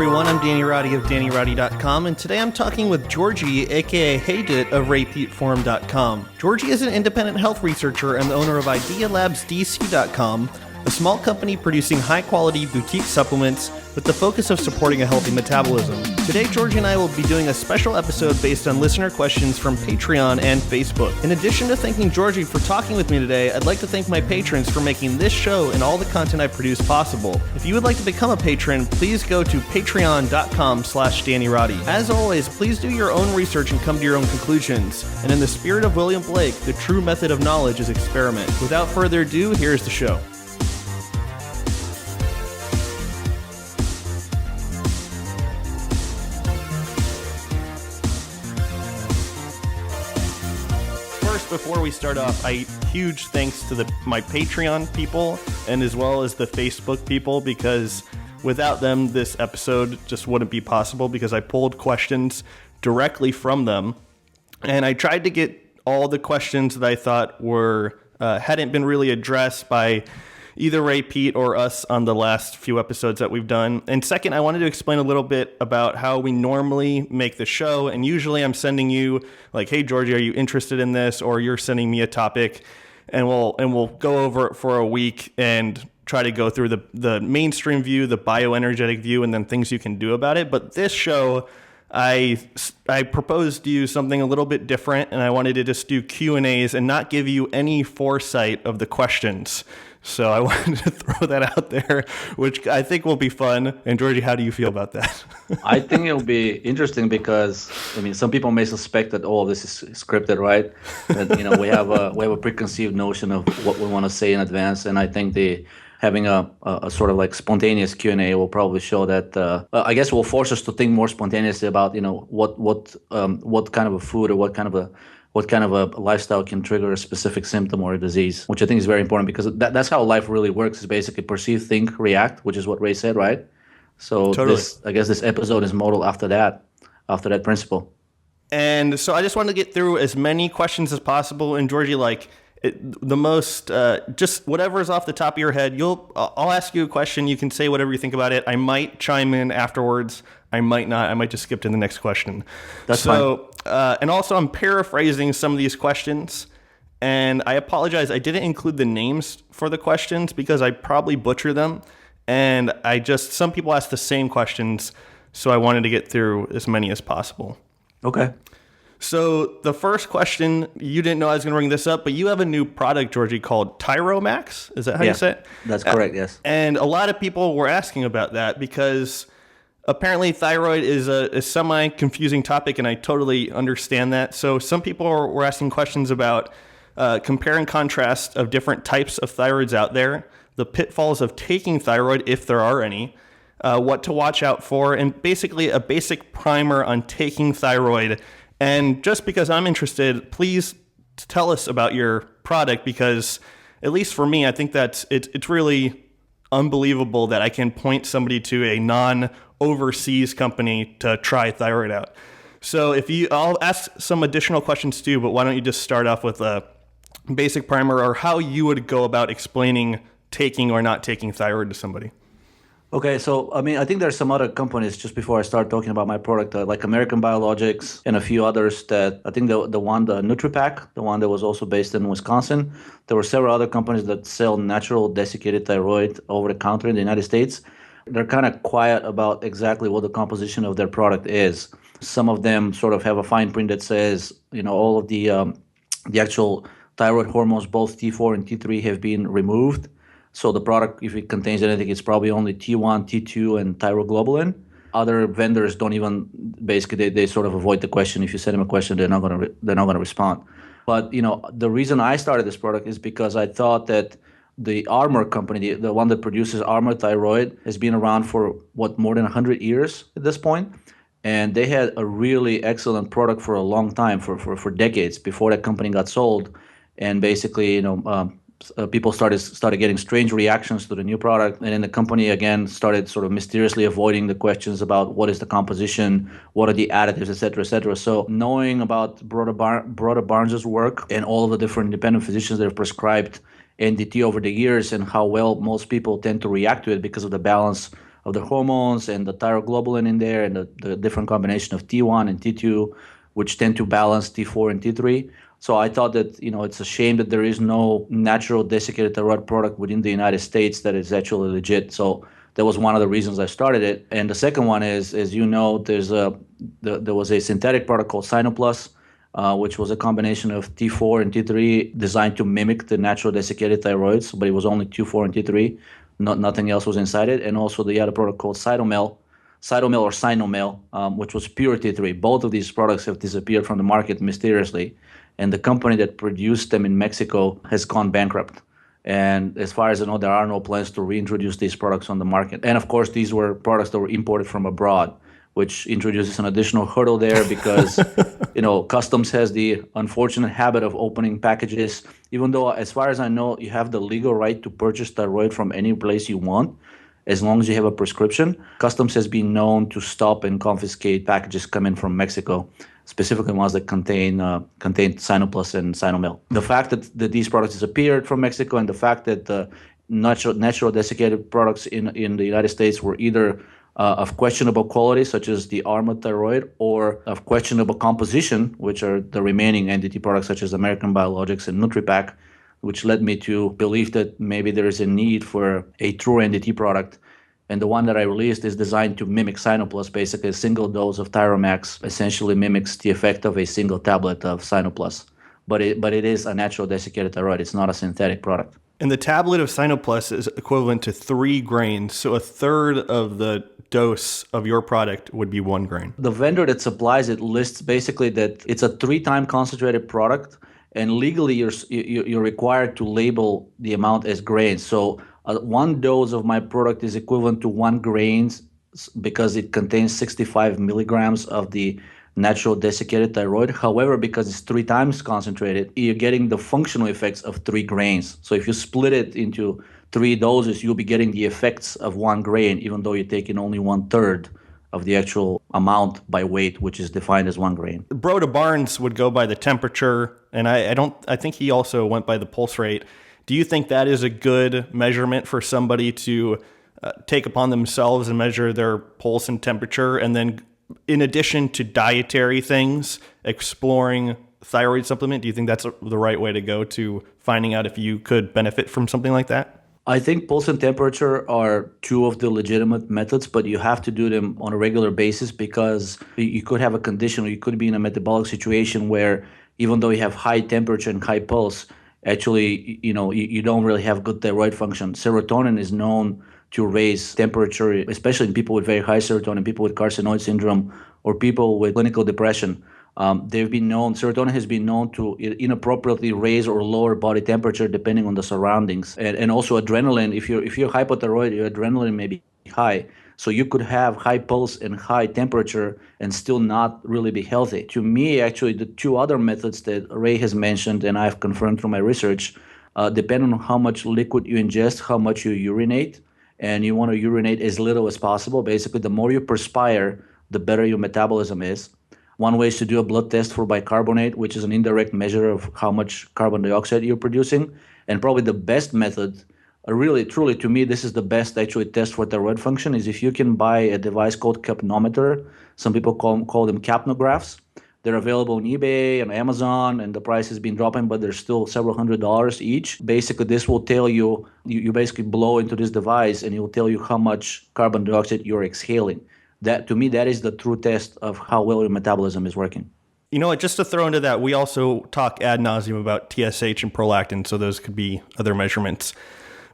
everyone, I'm Danny Roddy of DannyRoddy.com, and today I'm talking with Georgi, aka HeyDit of RapeEatForum.com. Georgi is an independent health researcher and the owner of IdeaLabsDC.com, a small company producing high-quality boutique supplements with the focus of supporting a healthy metabolism. Today, Georgi and I will be doing a special episode based on listener questions from Patreon and Facebook. In addition to thanking Georgi for talking with me today, I'd like to thank my patrons for making this show and all the content I produce possible. If you would like to become a patron, please go to patreon.com/DannyRoddy. As always, please do your own research and come to your own conclusions. And in the spirit of William Blake, the true method of knowledge is experiment. Without further ado, here's the show. Before we start off, huge thanks to my Patreon people and as well as the Facebook people, because without them, this episode just wouldn't be possible, because I pulled questions directly from them. And I tried to get all the questions that I thought were hadn't been really addressed by either Ray, Pete, or us on the last few episodes that we've done. And second, I wanted to explain a little bit about how we normally make the show. And usually I'm sending you like, hey, Georgi, are you interested in this? Or you're sending me a topic, and we'll go over it for a week and try to go through the mainstream view, the bioenergetic view, and then things you can do about it. But this show, I proposed to you something a little bit different, and I wanted to just do Q&As and not give you any foresight of the questions. So I wanted to throw that out there, which I think will be fun. And Georgi, how do you feel about that? I think it'll be interesting because, I mean, some people may suspect that all of this is scripted, right? That, you know, we have a preconceived notion of what we want to say in advance, and I think having a sort of like spontaneous Q&A will probably show that. I guess will force us to think more spontaneously about, you know, what kind of a food or what kind of a lifestyle can trigger a specific symptom or a disease, which I think is very important, because that's how life really works, is basically perceive, think, react, which is what Ray said, right? So totally. I guess this episode is modeled after that principle. And so I just wanted to get through as many questions as possible. And Georgi, just whatever is off the top of your head, I'll ask you a question. You can say whatever you think about it. I might chime in afterwards. I might not. I might just skip to the next question. That's fine. And also, I'm paraphrasing some of these questions, and I apologize. I didn't include the names for the questions because I probably butcher them, and some people ask the same questions, so I wanted to get through as many as possible. Okay. So the first question, you didn't know I was going to bring this up, but you have a new product, Georgi, called Thyromax. Is that how you say it? That's correct, yes. And a lot of people were asking about that because apparently thyroid is a semi-confusing topic, and I totally understand that. So some people were asking questions about compare and contrast of different types of thyroids out there, the pitfalls of taking thyroid, if there are any, what to watch out for, and basically a basic primer on taking thyroid. And just because I'm interested, please tell us about your product, because at least for me, I think that it's really unbelievable that I can point somebody to a non-overseas company to try thyroid out. So I'll ask some additional questions too, but why don't you just start off with a basic primer, or how you would go about explaining taking or not taking thyroid to somebody? Okay, so I mean, I think there's some other companies, just before I start talking about my product, like American Biologics and a few others, that I think the NutriPack, the one that was also based in Wisconsin. There were several other companies that sell natural desiccated thyroid over the counter in the United States. They're kind of quiet about exactly what the composition of their product is. Some of them sort of have a fine print that says, you know, all of the actual thyroid hormones, both T4 and T3, have been removed. So the product, if it contains anything, it's probably only T1, T2, and thyroglobulin. Other vendors don't even, basically, they sort of avoid the question. If you send them a question, they're not gonna respond. But, you know, the reason I started this product is because I thought that the Armour company, the one that produces Armour Thyroid, has been around for more than 100 years at this point. And they had a really excellent product for a long time, for decades, before that company got sold. And basically, you know, people started getting strange reactions to the new product, and then the company again started sort of mysteriously avoiding the questions about what is the composition, what are the additives, et cetera, et cetera. So knowing about Broda Barnes's work and all of the different independent physicians that have prescribed NDT over the years, and how well most people tend to react to it because of the balance of the hormones and the thyroglobulin in there and the different combination of T1 and T2, which tend to balance T4 and T3. So I thought that, it's a shame that there is no natural desiccated thyroid product within the United States that is actually legit. So that was one of the reasons I started it. And the second one is, as you know, there was a synthetic product called Sinoplus, which was a combination of T4 and T3 designed to mimic the natural desiccated thyroids, but it was only T4 and T3. Nothing else was inside it. And also the other product called Cytomel or Sinomel, which was pure T3. Both of these products have disappeared from the market mysteriously. And the company that produced them in Mexico has gone bankrupt. And as far as I know, there are no plans to reintroduce these products on the market. And of course, these were products that were imported from abroad, which introduces an additional hurdle there because, customs has the unfortunate habit of opening packages. Even though, as far as I know, you have the legal right to purchase thyroid from any place you want, as long as you have a prescription. Customs has been known to stop and confiscate packages coming from Mexico, specifically ones that contain Sinoplus and Sinomel. The fact that these products disappeared from Mexico and the fact that the natural desiccated products in the United States were either of questionable quality, such as the Armored Thyroid, or of questionable composition, which are the remaining NDT products, such as American Biologics and NutriPack, which led me to believe that maybe there is a need for a true NDT product. And the one that I released is designed to mimic Sinoplus. Basically, a single dose of Thyromax essentially mimics the effect of a single tablet of Sinoplus. But it is a natural desiccated thyroid. It's not a synthetic product. And the tablet of Sinoplus is equivalent to 3 grains. So a third of the dose of your product would be 1 grain. The vendor that supplies it lists basically that it's a 3-time concentrated product, and legally you're required to label the amount as grains. So 1 dose of my product is equivalent to 1 grain because it contains 65 milligrams of the natural desiccated thyroid. However, because it's 3 times concentrated, you're getting the functional effects of 3 grains. So if you split it into 3 doses, you'll be getting the effects of 1 grain, even though you're taking only 1/3 of the actual amount by weight, which is defined as 1 grain. Broda Barnes would go by the temperature, and I think he also went by the pulse rate. Do you think that is a good measurement for somebody to take upon themselves and measure their pulse and temperature, and then in addition to dietary things, exploring thyroid supplement? Do you think that's the right way to go to finding out if you could benefit from something like that? I think pulse and temperature are 2 of the legitimate methods, but you have to do them on a regular basis because you could have a condition or you could be in a metabolic situation where even though you have high temperature and high pulse, actually, you don't really have good thyroid function. Serotonin is known to raise temperature, especially in people with very high serotonin, people with carcinoid syndrome, or people with clinical depression. Serotonin has been known to inappropriately raise or lower body temperature depending on the surroundings. And also adrenaline, if you're hypothyroid, your adrenaline may be high. So you could have high pulse and high temperature and still not really be healthy. To me, actually, the 2 other methods that Ray has mentioned and I've confirmed through my research depend on how much liquid you ingest, how much you urinate, and you want to urinate as little as possible. Basically, the more you perspire, the better your metabolism is. One way is to do a blood test for bicarbonate, which is an indirect measure of how much carbon dioxide you're producing. And probably the best method, really, truly, to me, this is the best actually test for thyroid function, is if you can buy a device called capnometer. Some people call them capnographs. They're available on eBay and Amazon, and the price has been dropping, but they're still several $100s each. Basically, this will tell you basically blow into this device, and it will tell you how much carbon dioxide you're exhaling. That, to me, that is the true test of how well your metabolism is working. You know what, just to throw into that, we also talk ad nauseum about TSH and prolactin, so those could be other measurements.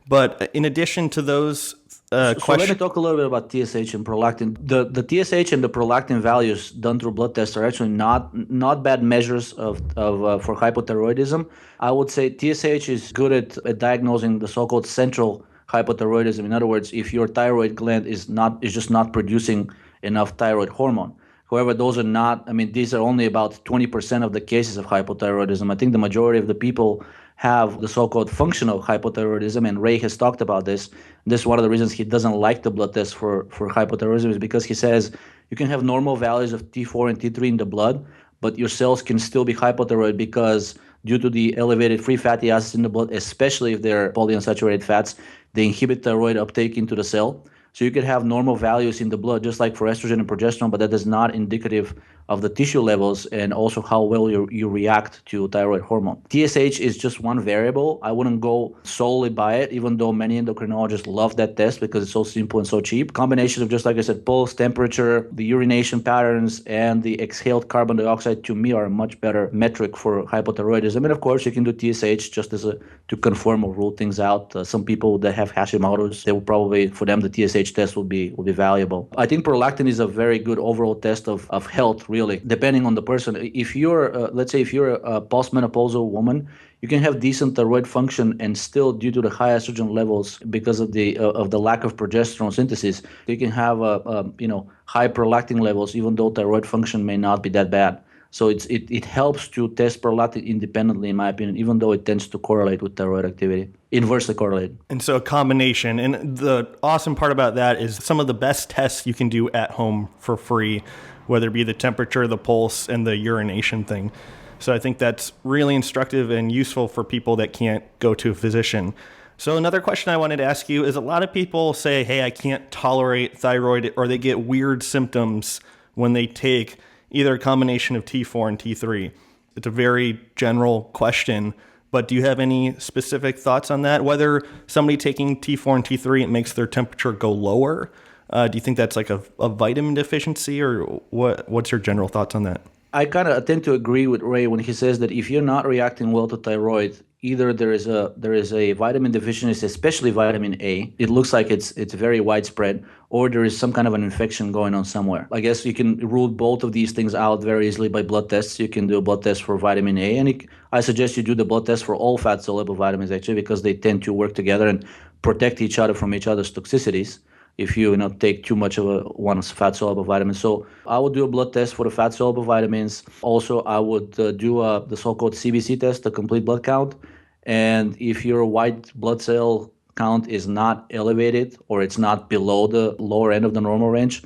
But in addition to those questions... So let me talk a little bit about TSH and prolactin. The TSH and the prolactin values done through blood tests are actually not bad measures for hypothyroidism. I would say TSH is good at diagnosing the so-called central hypothyroidism. In other words, if your thyroid gland is just not producing enough thyroid hormone. However, these are only about 20% of the cases of hypothyroidism. I think the majority of the people have the so-called functional hypothyroidism, and Ray has talked about this. This is one of the reasons he doesn't like the blood test for hypothyroidism, is because he says you can have normal values of T4 and T3 in the blood, but your cells can still be hypothyroid because due to the elevated free fatty acids in the blood, especially if they're polyunsaturated fats, they inhibit thyroid uptake into the cell. So you could have normal values in the blood, just like for estrogen and progesterone, but that is not indicative of the tissue levels and also how well you react to thyroid hormone. TSH is just one variable. I wouldn't go solely by it, even though many endocrinologists love that test because it's so simple and so cheap. Combination of, just like I said, pulse, temperature, the urination patterns, and the exhaled carbon dioxide, to me, are a much better metric for hypothyroidism. And of course, you can do TSH just to confirm or rule things out. Some people that have Hashimoto's, they will probably, for them, the TSH test will be valuable. I think prolactin is a very good overall test of health, really, depending on the person. If you're, let's say, if you're a postmenopausal woman, you can have decent thyroid function and still, due to the high estrogen levels, because of the lack of progesterone synthesis, you can have high prolactin levels, even though thyroid function may not be that bad. So it helps to test prolactin independently, in my opinion, even though it tends to correlate with thyroid activity, inversely correlated. And so a combination. And the awesome part about that is some of the best tests you can do at home for free, whether it be the temperature, the pulse, and the urination thing. So I think that's really instructive and useful for people that can't go to a physician. So another question I wanted to ask you is, a lot of people say, hey, I can't tolerate thyroid, or they get weird symptoms when they take either a combination of T4 and T3. It's a very general question, but do you have any specific thoughts on that? Whether somebody taking T4 and T3, it makes their temperature go lower? Do you think that's like a vitamin deficiency, or what's your general thoughts on that? I kind of tend to agree with Ray when he says that if you're not reacting well to thyroid, either there is a vitamin deficiency, especially vitamin A. It looks like it's very widespread, or there is some kind of an infection going on somewhere. I guess you can rule both of these things out very easily by blood tests. You can do a blood test for vitamin A, and I suggest you do the blood test for all fat-soluble vitamins, actually, because they tend to work together and protect each other from each other's toxicities if you take too much of one fat-soluble vitamin. So I would do a blood test for the fat-soluble vitamins. Also, I would do the so-called CBC test, the complete blood count. And if your white blood cell count is not elevated, or it's not below the lower end of the normal range,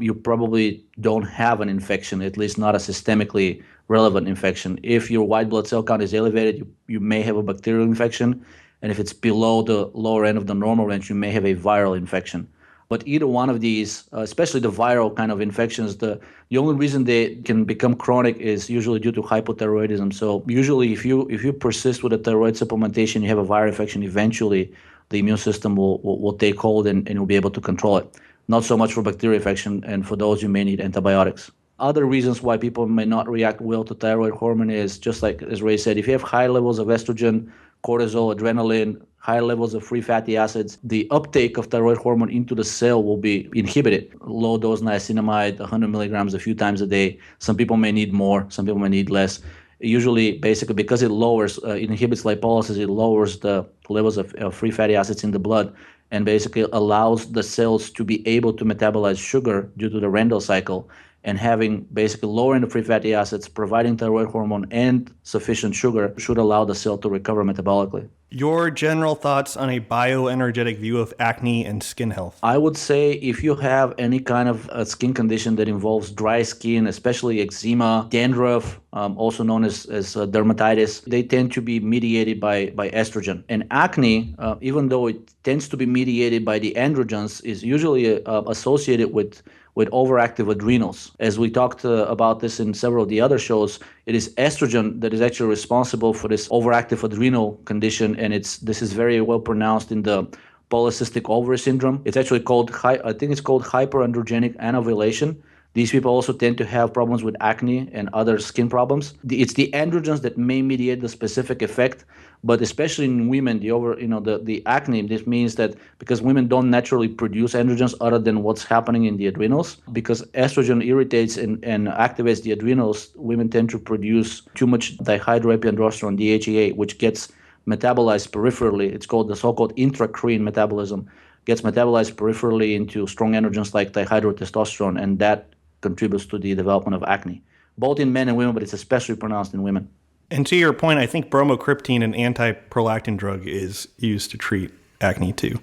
you probably don't have an infection, at least not a systemically relevant infection. If your white blood cell count is elevated, you may have a bacterial infection. And if it's below the lower end of the normal range, you may have a viral infection. But either one of these, especially the viral kind of infections, the only reason they can become chronic is usually due to hypothyroidism. So usually if you persist with a thyroid supplementation, you have a viral infection, eventually the immune system will take hold and will be able to control it. Not so much for bacterial infection, and for those you may need antibiotics. Other reasons why people may not react well to thyroid hormone is, just like as Ray said, if you have high levels of estrogen, cortisol, adrenaline, high levels of free fatty acids, the uptake of thyroid hormone into the cell will be inhibited. Low dose niacinamide, 100 milligrams a few times a day. Some people may need more, some people may need less. Usually, basically, because it inhibits lipolysis, it lowers the levels of free fatty acids in the blood, and basically allows the cells to be able to metabolize sugar due to the Randle cycle. And having basically lowering the free fatty acids, providing thyroid hormone and sufficient sugar should allow the cell to recover metabolically. Your general thoughts on a bioenergetic view of acne and skin health? I would say if you have any kind of skin condition that involves dry skin, especially eczema, dandruff, also known as dermatitis, they tend to be mediated by estrogen. And acne, even though it tends to be mediated by the androgens, is usually associated with overactive adrenals. As we talked about this in several of the other shows, it is estrogen that is actually responsible for this overactive adrenal condition, and this is very well pronounced in the polycystic ovary syndrome. It's actually called, I think it's called hyperandrogenic anovulation. These people also tend to have problems with acne and other skin problems. It's the androgens that may mediate the specific effect, but especially in women, the acne, this means that because women don't naturally produce androgens other than what's happening in the adrenals, because estrogen irritates and activates the adrenals, women tend to produce too much dihydroepiandrosterone, DHEA, which gets metabolized peripherally. It's called the so-called intracrene metabolism, gets metabolized peripherally into strong androgens like dihydrotestosterone, and that contributes to the development of acne, both in men and women, but it's especially pronounced in women. And to your point, I think bromocriptine, an anti-prolactin drug, is used to treat acne too.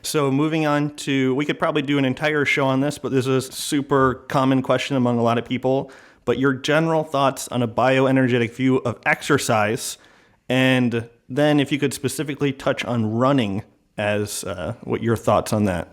So moving on to, we could probably do an entire show on this, but this is a super common question among a lot of people. But your general thoughts on a bioenergetic view of exercise, and then if you could specifically touch on running as what your thoughts on that.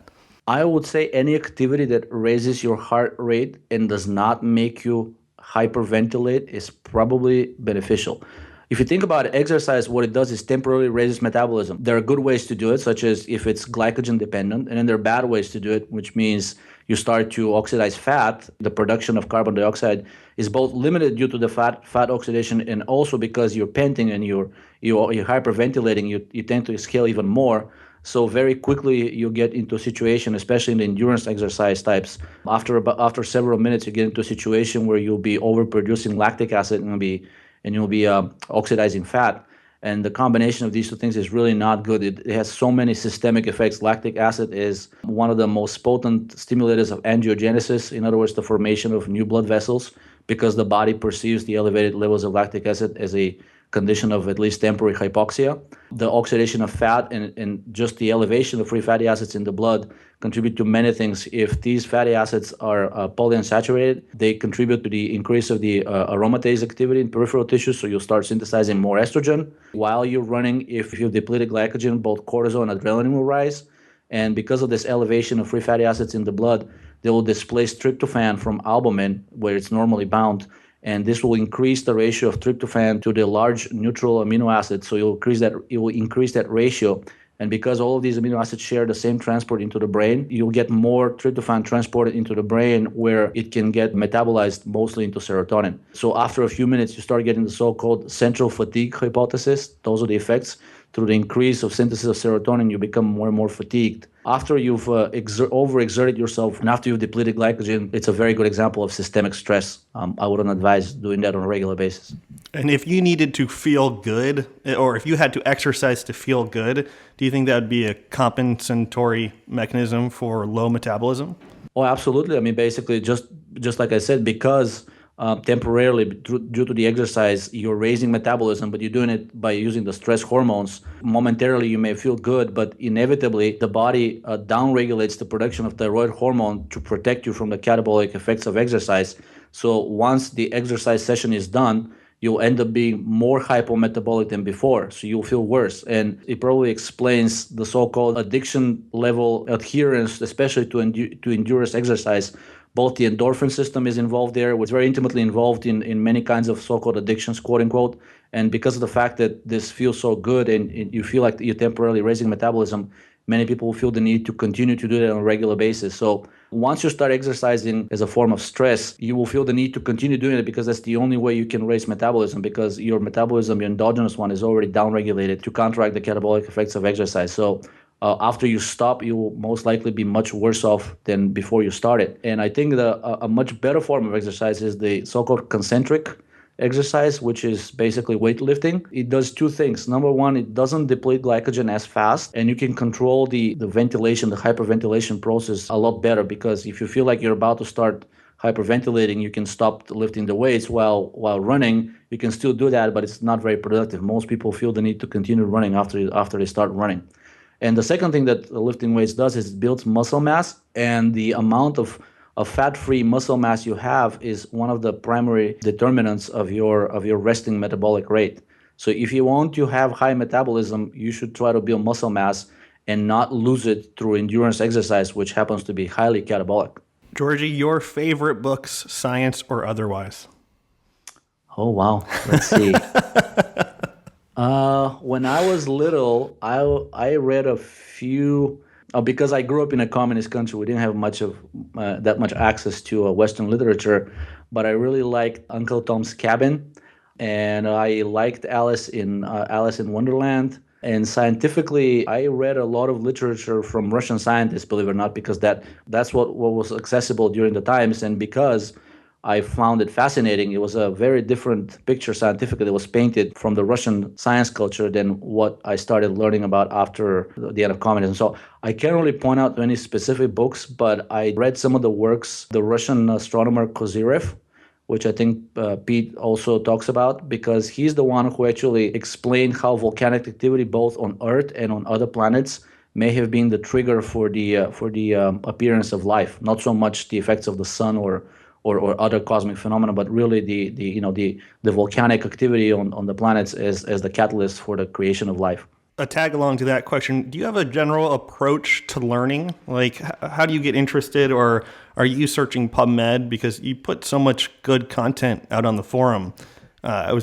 I would say any activity that raises your heart rate and does not make you hyperventilate is probably beneficial. If you think about it, exercise, what it does is temporarily raises metabolism. There are good ways to do it, such as if it's glycogen dependent, and then there are bad ways to do it, which means you start to oxidize fat. The production of carbon dioxide is both limited due to the fat oxidation, and also because you're panting and you're hyperventilating, you tend to exhale even more. So very quickly you get into a situation, especially in the endurance exercise types. After several minutes, you get into a situation where you'll be overproducing lactic acid and you'll be oxidizing fat. And the combination of these two things is really not good. It has so many systemic effects. Lactic acid is one of the most potent stimulators of angiogenesis, in other words, the formation of new blood vessels, because the body perceives the elevated levels of lactic acid as a condition of at least temporary hypoxia. The oxidation of fat and just the elevation of free fatty acids in the blood contribute to many things. If these fatty acids are polyunsaturated, they contribute to the increase of the aromatase activity in peripheral tissues, so you'll start synthesizing more estrogen. While you're running, if you've depleted glycogen, both cortisol and adrenaline will rise. And because of this elevation of free fatty acids in the blood, they will displace tryptophan from albumin, where it's normally bound, and this will increase the ratio of tryptophan to the large neutral amino acids. So it will increase that ratio. And because all of these amino acids share the same transport into the brain, you'll get more tryptophan transported into the brain, where it can get metabolized mostly into serotonin. So after a few minutes, you start getting the so-called central fatigue hypothesis. Those are the effects. Through the increase of synthesis of serotonin, you become more and more fatigued. After you've overexerted yourself and after you've depleted glycogen, it's a very good example of systemic stress. I wouldn't advise doing that on a regular basis. And if you needed to feel good, or if you had to exercise to feel good, do you think that would be a compensatory mechanism for low metabolism? Oh, absolutely. I mean, basically, just like I said, because temporarily, due to the exercise, you're raising metabolism, but you're doing it by using the stress hormones. Momentarily, you may feel good, but inevitably, the body downregulates the production of thyroid hormone to protect you from the catabolic effects of exercise. So once the exercise session is done, you'll end up being more hypometabolic than before. So you'll feel worse. And it probably explains the so-called addiction level adherence, especially to endurance exercise. Both the endorphin system is involved there, which is very intimately involved in many kinds of so-called addictions, quote unquote. And because of the fact that this feels so good and you feel like you're temporarily raising metabolism, many people feel the need to continue to do that on a regular basis. So once you start exercising as a form of stress, you will feel the need to continue doing it, because that's the only way you can raise metabolism, because your metabolism, your endogenous one, is already downregulated to counteract the catabolic effects of exercise. So after you stop, you will most likely be much worse off than before you started. And I think a much better form of exercise is the so-called concentric exercise, which is basically weightlifting. It does two things. Number one, it doesn't deplete glycogen as fast, and you can control the ventilation, the hyperventilation process a lot better, because if you feel like you're about to start hyperventilating, you can stop lifting the weights while running. You can still do that, but it's not very productive. Most people feel the need to continue running after they start running. And the second thing that lifting weights does is it builds muscle mass, and the amount of fat-free muscle mass you have is one of the primary determinants of your resting metabolic rate. So if you want to have high metabolism, you should try to build muscle mass and not lose it through endurance exercise, which happens to be highly catabolic. Georgi, your favorite books, science or otherwise? Oh, wow. Let's see. When I was little, I read a few. Because I grew up in a communist country, we didn't have that much access to Western literature. But I really liked Uncle Tom's Cabin, and I liked Alice in Wonderland. And scientifically, I read a lot of literature from Russian scientists, believe it or not, because that's what was accessible during the times, and because I found it fascinating. It was a very different picture scientifically that was painted from the Russian science culture than what I started learning about after the end of communism. So I can't really point out any specific books, but I read some of the works, the Russian astronomer Kozyrev, which I think Pete also talks about, because he's the one who actually explained how volcanic activity both on Earth and on other planets may have been the trigger for the appearance of life. Not so much the effects of the sun or other cosmic phenomena, but really the volcanic activity on the planets as the catalyst for the creation of life. a tag along to that question, do you have a general approach to learning? Like, how do you get interested, or are you searching PubMed? Because you put so much good content out on the forum. A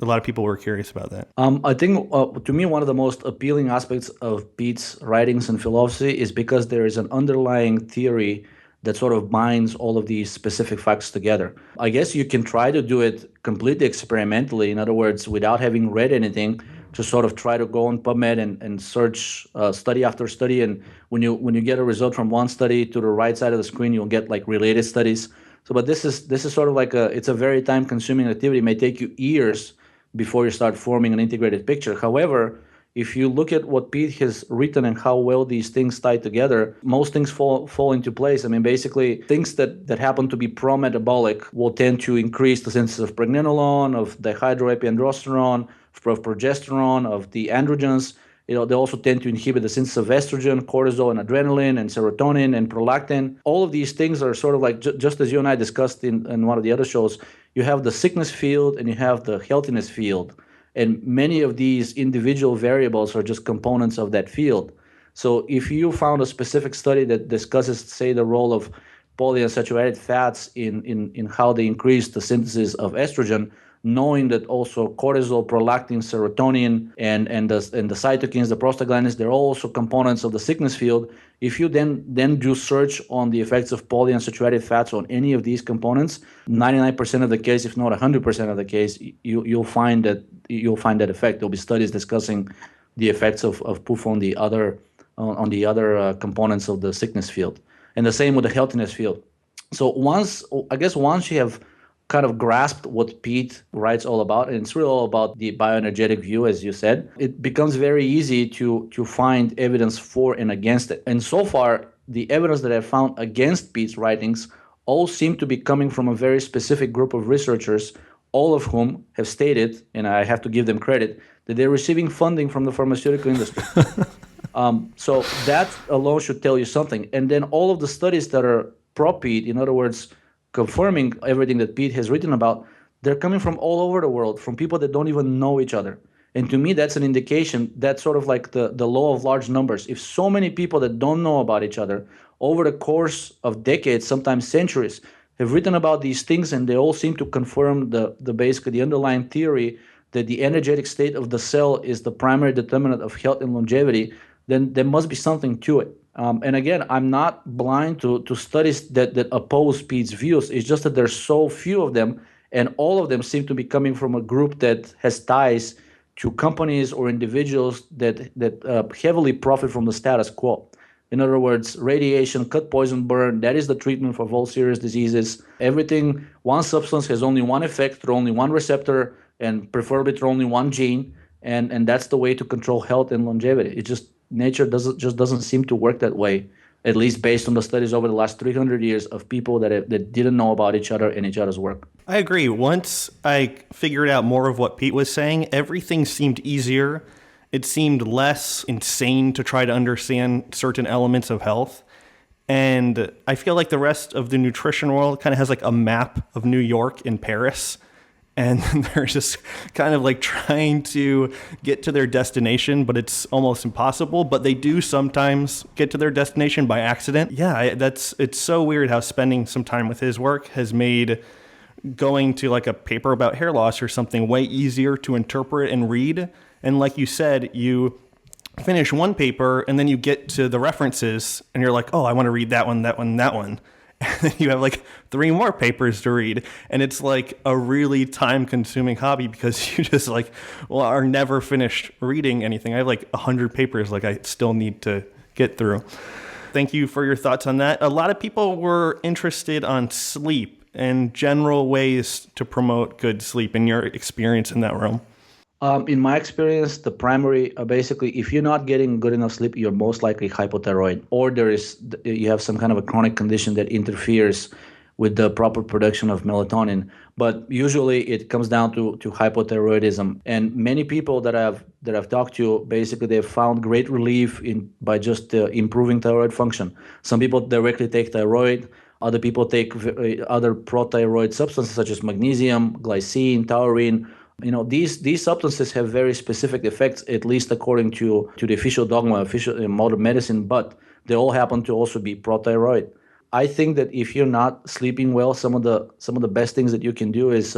lot of people were curious about that. I think to me, one of the most appealing aspects of Pete's writings and philosophy is because there is an underlying theory that sort of binds all of these specific facts together. I guess you can try to do it completely experimentally. In other words, without having read anything, just sort of try to go on PubMed and search study after study. And when you get a result from one study, to the right side of the screen, you'll get like related studies. So, but this is sort of like it's a very time consuming activity. It may take you years before you start forming an integrated picture. However, if you look at what Pete has written and how well these things tie together, most things fall into place. I mean, basically, things that happen to be pro-metabolic will tend to increase the synthesis of pregnenolone, of dihydroepiandrosterone, of progesterone, of the androgens. They also tend to inhibit the synthesis of estrogen, cortisol, and adrenaline, and serotonin, and prolactin. All of these things are sort of like, just as you and I discussed in one of the other shows, you have the sickness field and you have the healthiness field. And many of these individual variables are just components of that field. So if you found a specific study that discusses, say, the role of polyunsaturated fats in how they increase the synthesis of estrogen, knowing that also cortisol, prolactin, serotonin, and the cytokines, the prostaglandins, they're also components of the sickness field. If you then do search on the effects of polyunsaturated fats on any of these components, 99% of the case, if not 100% of the case, you'll find that effect. There'll be studies discussing the effects of PUF on the other components of the sickness field, and the same with the healthiness field. So once you have kind of grasped what Pete writes all about, and it's really all about the bioenergetic view, as you said, it becomes very easy to find evidence for and against it. And so far, the evidence that I've found against Pete's writings all seem to be coming from a very specific group of researchers, all of whom have stated, and I have to give them credit, that they're receiving funding from the pharmaceutical industry. So that alone should tell you something. And then all of the studies that are pro-Pete, in other words, confirming everything that Pete has written about, they're coming from all over the world, from people that don't even know each other. And to me, that's an indication, that's sort of like the law of large numbers. If so many people that don't know about each other over the course of decades, sometimes centuries, have written about these things, and they all seem to confirm basically the underlying theory that the energetic state of the cell is the primary determinant of health and longevity, then there must be something to it. And again, I'm not blind to studies that oppose Pete's views. It's just that there's so few of them, and all of them seem to be coming from a group that has ties to companies or individuals that heavily profit from the status quo. In other words, radiation, cut, poison, burn, that is the treatment for all serious diseases. Everything, one substance has only one effect through only one receptor, and preferably through only one gene, and that's the way to control health and longevity. It just, nature doesn't seem to work that way, at least based on the studies over the last 300 years of people that didn't know about each other and each other's work. I agree. Once I figured out more of what Pete was saying, everything seemed easier. It seemed less insane to try to understand certain elements of health. And I feel like the rest of the nutrition world kind of has like a map of New York and Paris. And they're just kind of like trying to get to their destination, but it's almost impossible. But they do sometimes get to their destination by accident. Yeah, it's so weird how spending some time with his work has made going to like a paper about hair loss or something way easier to interpret and read. And like you said, you finish one paper and then you get to the references and you're like, oh, I want to read that one, that one, that one. And then you have like 3 more papers to read. And it's like a really time consuming hobby because you just like, well, are never finished reading anything. I have like 100 papers like I still need to get through. Thank you for your thoughts on that. A lot of people were interested on sleep and general ways to promote good sleep in your experience in that realm. In my experience, the primary, basically, if you're not getting good enough sleep, you're most likely hypothyroid, or you have some kind of a chronic condition that interferes with the proper production of melatonin. But usually it comes down to hypothyroidism. And many people that I've talked to, basically they've found great relief by just improving thyroid function. Some people directly take thyroid. Other people take other prothyroid substances such as magnesium, glycine, taurine. These substances have very specific effects, at least according to the official dogma, official modern medicine, but they all happen to also be pro-thyroid. I think that if you're not sleeping well, some of the best things that you can do is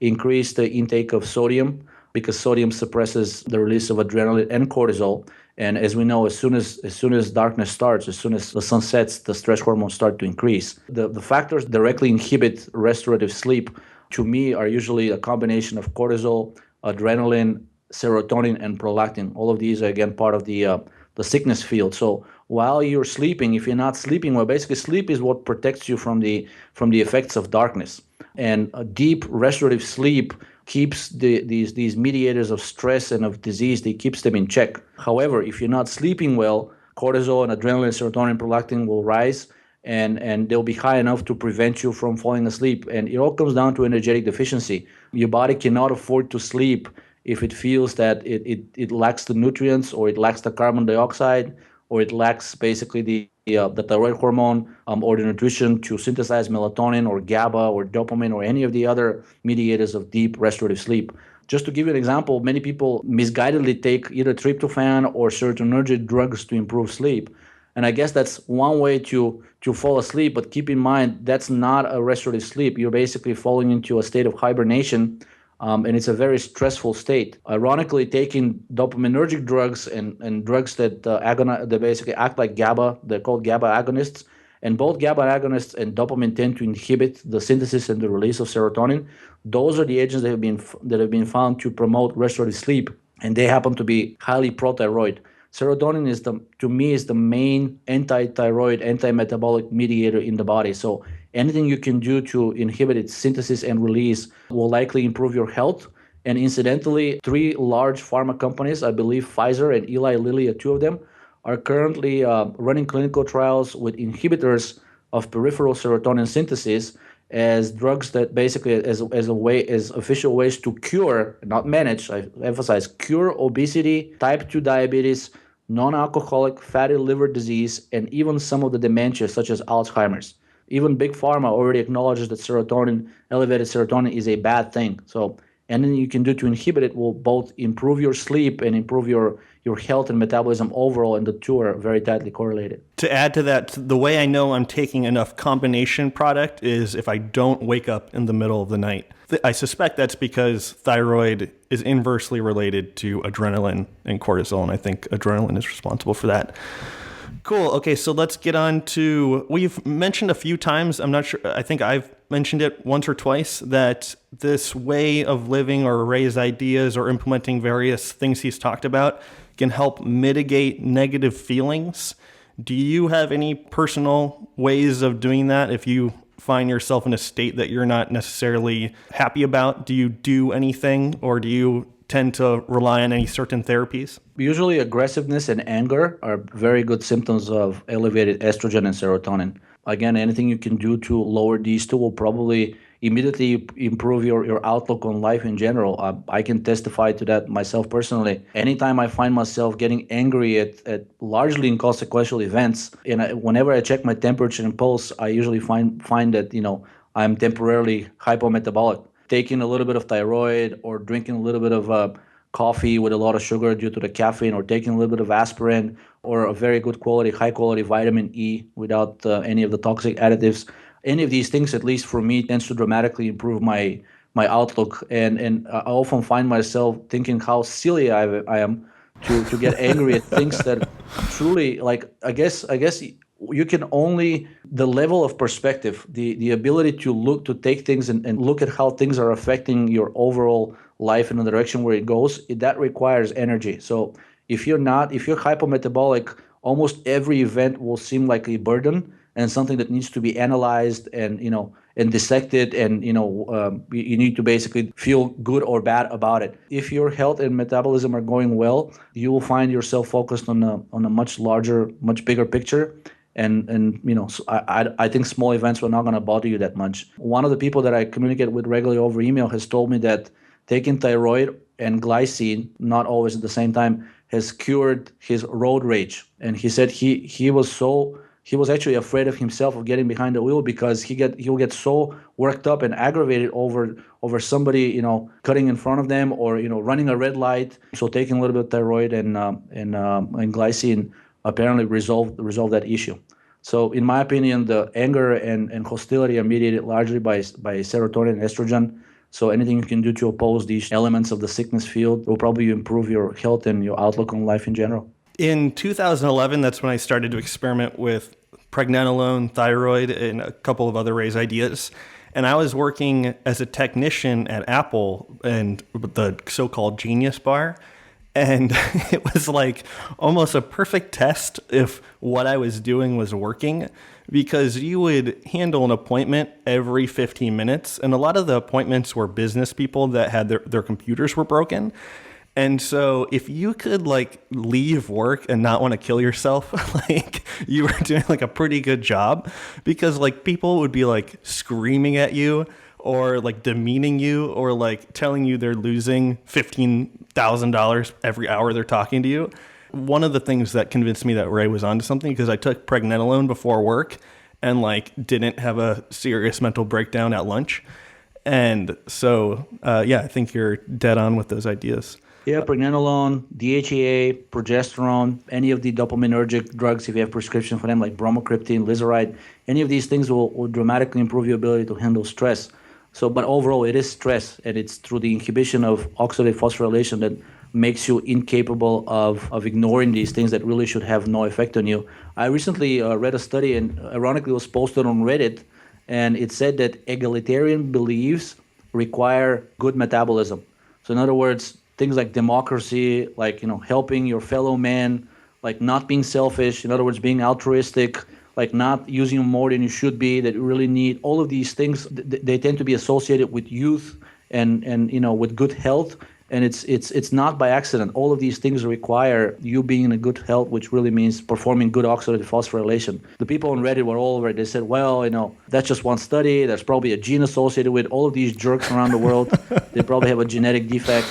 increase the intake of sodium, because sodium suppresses the release of adrenaline and cortisol. And as we know, as soon as darkness starts, as soon as the sun sets, the stress hormones start to increase. The factors directly inhibit restorative sleep, to me, are usually a combination of cortisol, adrenaline, serotonin, and prolactin. All of these are, again, part of the sickness field. So while you're sleeping, if you're not sleeping well, basically sleep is what protects you from the effects of darkness. And a deep restorative sleep keeps these mediators of stress and of disease, they keeps them in check. However, if you're not sleeping well, cortisol and adrenaline, serotonin, prolactin will rise, and they'll be high enough to prevent you from falling asleep. And it all comes down to energetic deficiency. Your body cannot afford to sleep if it feels that it lacks the nutrients, or it lacks the carbon dioxide, or it lacks basically the thyroid hormone, or the nutrition to synthesize melatonin or GABA or dopamine or any of the other mediators of deep restorative sleep. Just to give you an example, many people misguidedly take either tryptophan or serotonergic drugs to improve sleep. And I guess that's one way to fall asleep, but keep in mind that's not a restorative sleep. You're basically falling into a state of hibernation, and it's a very stressful state. Ironically, taking dopaminergic drugs and drugs that they basically act like GABA, they're called GABA agonists, and both GABA agonists and dopamine tend to inhibit the synthesis and the release of serotonin. Those are the agents that have been found to promote restorative sleep, and they happen to be highly pro-thyroid. Serotonin to me is the main anti-thyroid, anti-metabolic mediator in the body. So anything you can do to inhibit its synthesis and release will likely improve your health. And incidentally, 3 large pharma companies, I believe Pfizer and Eli Lilly are 2 of them, are currently running clinical trials with inhibitors of peripheral serotonin synthesis as drugs that basically as official ways to cure, not manage, I emphasize, cure obesity, type 2 diabetes, non-alcoholic fatty liver disease, and even some of the dementia such as Alzheimer's. Even big pharma already acknowledges that elevated serotonin is a bad thing. So anything you can do to inhibit it will both improve your sleep and improve your health and metabolism overall, and the 2 are very tightly correlated. To add to that, the way I know I'm taking enough combination product is if I don't wake up in the middle of the night. I suspect that's because thyroid is inversely related to adrenaline and cortisol, and I think adrenaline is responsible for that. Cool. Okay, so let's get on to, we've mentioned a few times, I'm not sure, I think I've mentioned it once or twice, that this way of living or Ray's ideas or implementing various things he's talked about can help mitigate negative feelings. Do you have any personal ways of doing that? If you find yourself in a state that you're not necessarily happy about, do you do anything, or do you tend to rely on any certain therapies? Usually aggressiveness and anger are very good symptoms of elevated estrogen and serotonin. Again, anything you can do to lower these 2 will probably immediately improve your outlook on life in general. I can testify to that myself personally. Anytime I find myself getting angry at largely inconsequential events, and whenever I check my temperature and pulse, I usually find that I'm temporarily hypometabolic. Taking a little bit of thyroid, or drinking a little bit of coffee with a lot of sugar due to the caffeine, or taking a little bit of aspirin, or a very good quality, high quality vitamin E without any of the toxic additives. Any of these things, at least for me, tends to dramatically improve my outlook. And I often find myself thinking how silly I am to get angry at things that truly, like, I guess you can only, the level of perspective, the ability to take things and look at how things are affecting your overall life in the direction where it goes, that requires energy. So if you're hypometabolic, almost every event will seem like a burden and something that needs to be analyzed and dissected, and you need to basically feel good or bad about it. If your health and metabolism are going well, you will find yourself focused on a much larger, much bigger picture. And so I think small events are not going to bother you that much. One of the people that I communicate with regularly over email has told me that taking thyroid and glycine, not always at the same time, has cured his road rage. And he said he he was actually afraid of himself of getting behind the wheel because he'll get so worked up and aggravated over somebody, cutting in front of them or, running a red light. So taking a little bit of thyroid and glycine apparently resolve that issue. So in my opinion, the anger and hostility are mediated largely by serotonin and estrogen. So anything you can do to oppose these elements of the sickness field will probably improve your health and your outlook on life in general. In 2011, that's when I started to experiment with pregnenolone, thyroid, and a couple of other Ray's ideas. And I was working as a technician at Apple and the so-called Genius Bar. And it was like almost a perfect test if what I was doing was working, because you would handle an appointment every 15 minutes. And a lot of the appointments were business people that had their computers were broken. And so if you could like leave work and not want to kill yourself, like you were doing like a pretty good job, because like people would be like screaming at you or like demeaning you or like telling you they're losing $15,000 every hour they're talking to you. One of the things that convinced me that Ray was onto something, because I took pregnenolone before work and like didn't have a serious mental breakdown at lunch. And so, I think you're dead on with those ideas. Yeah, pregnenolone, DHEA, progesterone, any of the dopaminergic drugs, if you have prescription for them, like bromocriptine, lizaride, any of these things will dramatically improve your ability to handle stress. So, but overall, it is stress, and it's through the inhibition of oxidative phosphorylation that makes you incapable of ignoring these things that really should have no effect on you. I recently read a study, and ironically, it was posted on Reddit, and it said that egalitarian beliefs require good metabolism. So, in other words, things like democracy, like, helping your fellow man, like not being selfish, in other words, being altruistic, like not using more than you should be, that you really need. All of these things, they tend to be associated with youth and with good health. And it's not by accident. All of these things require you being in a good health, which really means performing good oxidative phosphorylation. The people on Reddit were all over it. They said, well, that's just one study. There's probably a gene associated with all of these jerks around the world. They probably have a genetic defect.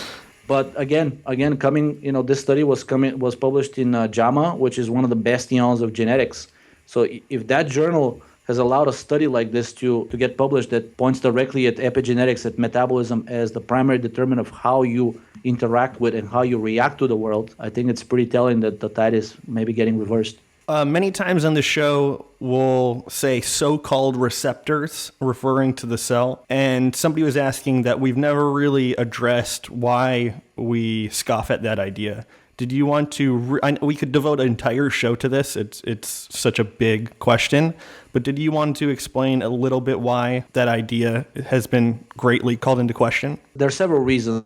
But again, this study was published in JAMA, which is one of the bastions of genetics. So if that journal has allowed a study like this to get published that points directly at epigenetics, at metabolism as the primary determinant of how you interact with and how you react to the world, I think it's pretty telling that the tide is maybe getting reversed. Many times on the show, we'll say so-called receptors, referring to the cell. And somebody was asking that we've never really addressed why we scoff at that idea. Did you want to? We could devote an entire show to this. It's such a big question. But did you want to explain a little bit why that idea has been greatly called into question? There are several reasons.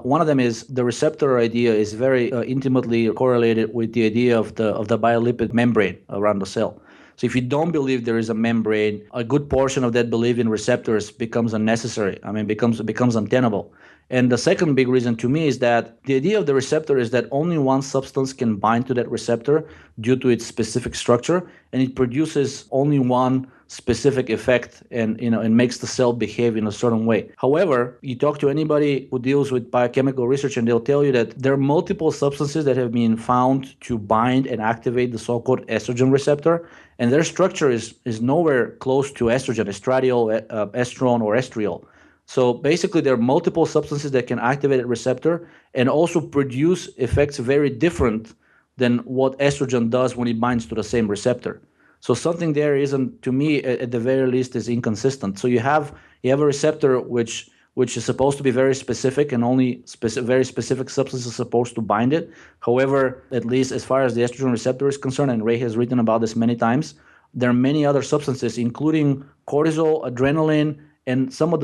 One of them is the receptor idea is very intimately correlated with the idea of the biolipid membrane around the cell. So if you don't believe there is a membrane, a good portion of that belief in receptors becomes unnecessary. Becomes untenable. And the second big reason to me is that the idea of the receptor is that only one substance can bind to that receptor due to its specific structure, and it produces only one specific effect and makes the cell behave in a certain way. However, you talk to anybody who deals with biochemical research and they'll tell you that there are multiple substances that have been found to bind and activate the so-called estrogen receptor, and their structure is nowhere close to estrogen, estradiol, estrone, or estriol. So basically, there are multiple substances that can activate a receptor and also produce effects very different than what estrogen does when it binds to the same receptor. So something there isn't, to me, at the very least, is inconsistent. So you have a receptor which is supposed to be very specific, and only very specific substances are supposed to bind it. However, at least as far as the estrogen receptor is concerned, and Ray has written about this many times, there are many other substances, including cortisol, adrenaline, and some of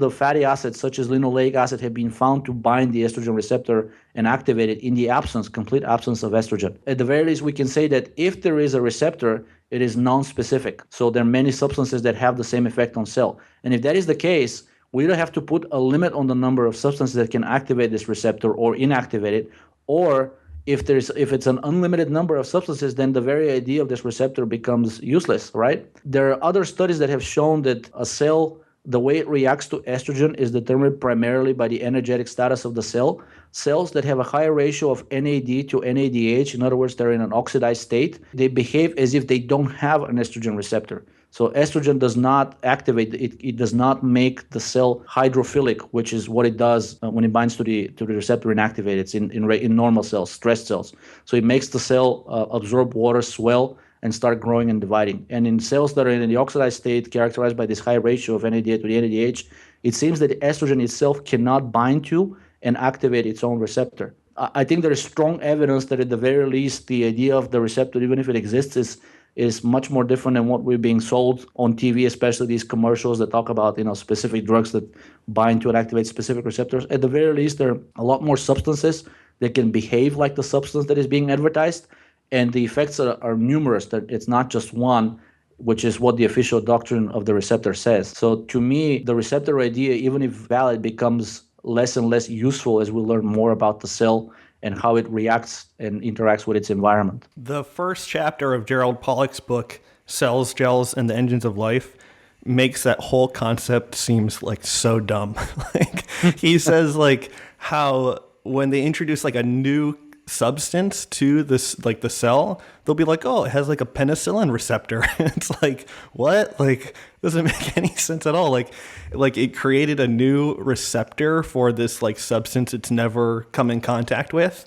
the fatty acids, such as linoleic acid, have been found to bind the estrogen receptor and activate it in the complete absence of estrogen. At the very least, we can say that if there is a receptor, it is non-specific. So there are many substances that have the same effect on cell. And if that is the case, we don't have to put a limit on the number of substances that can activate this receptor or inactivate it. Or if it's an unlimited number of substances, then the very idea of this receptor becomes useless, right? There are other studies that have shown that a cell the way it reacts to estrogen is determined primarily by the energetic status of the cell. Cells that have a higher ratio of NAD to NADH, in other words, they're in an oxidized state, they behave as if they don't have an estrogen receptor. So estrogen does not activate, it does not make the cell hydrophilic, which is what it does when it binds to the receptor and activates in normal cells, stressed cells. So it makes the cell absorb water, swell, and start growing and dividing. And in cells that are in the oxidized state, characterized by this high ratio of NAD to the NADH, it seems that estrogen itself cannot bind to and activate its own receptor. I think there is strong evidence that at the very least, the idea of the receptor, even if it exists, is much more different than what we're being sold on TV, especially these commercials that talk about, specific drugs that bind to and activate specific receptors. At the very least, there are a lot more substances that can behave like the substance that is being advertised, and the effects are numerous. That it's not just one, which is what the official doctrine of the receptor says. So to me, the receptor idea, even if valid, becomes less and less useful as we learn more about the cell and how it reacts and interacts with its environment. The first chapter of Gerald Pollack's book, Cells, Gels, and the Engines of Life, makes that whole concept seems like so dumb. Like he says like how when they introduce like a new substance to this, like the cell, they'll be like, oh, it has like a penicillin receptor. It's like, what? Like, doesn't make any sense at all. Like it created a new receptor for this like substance it's never come in contact with.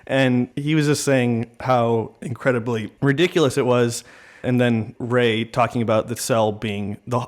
And he was just saying how incredibly ridiculous it was. And then Ray talking about the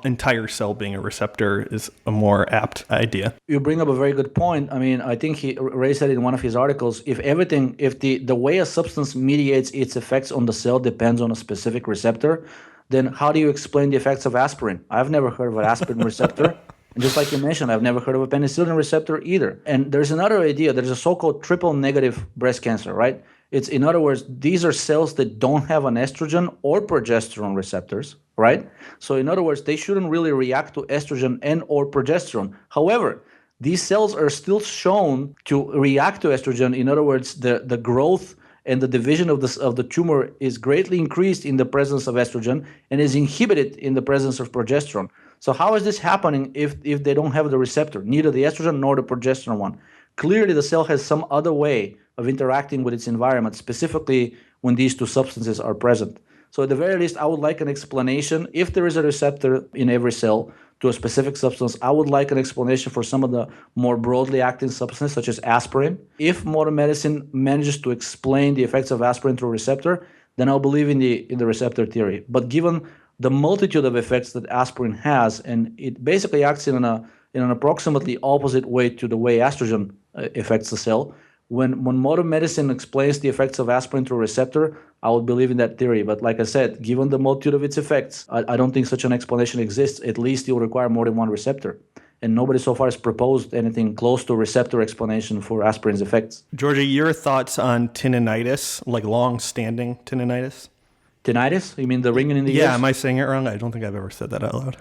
entire cell being a receptor is a more apt idea. You bring up a very good point. I mean, I think Ray said in one of his articles, if the way a substance mediates its effects on the cell depends on a specific receptor, then how do you explain the effects of aspirin? I've never heard of an aspirin receptor. And just like you mentioned, I've never heard of a penicillin receptor either. And there's another idea. There's a so-called triple negative breast cancer, right? It's, in other words, these are cells that don't have an estrogen or progesterone receptors, right? So in other words, they shouldn't really react to estrogen and or progesterone. However, these cells are still shown to react to estrogen. In other words, the growth and the division of the tumor is greatly increased in the presence of estrogen and is inhibited in the presence of progesterone. So how is this happening if they don't have the receptor, neither the estrogen nor the progesterone one? Clearly, the cell has some other way of interacting with its environment, specifically when these two substances are present. So at the very least, I would like an explanation. If there is a receptor in every cell to a specific substance, I would like an explanation for some of the more broadly acting substances, such as aspirin. If modern medicine manages to explain the effects of aspirin through a receptor, then I'll believe in the receptor theory. But given the multitude of effects that aspirin has, and it basically acts in an approximately opposite way to the way estrogen affects the cell, when modern medicine explains the effects of aspirin through a receptor, I would believe in that theory. But like I said, given the multitude of its effects, I don't think such an explanation exists. At least it will require more than one receptor. And nobody so far has proposed anything close to a receptor explanation for aspirin's effects. Georgi, your thoughts on tinnitus, like long-standing tinnitus? Tinnitus? You mean the ringing in the ears? Yeah, am I saying it wrong? I don't think I've ever said that out loud.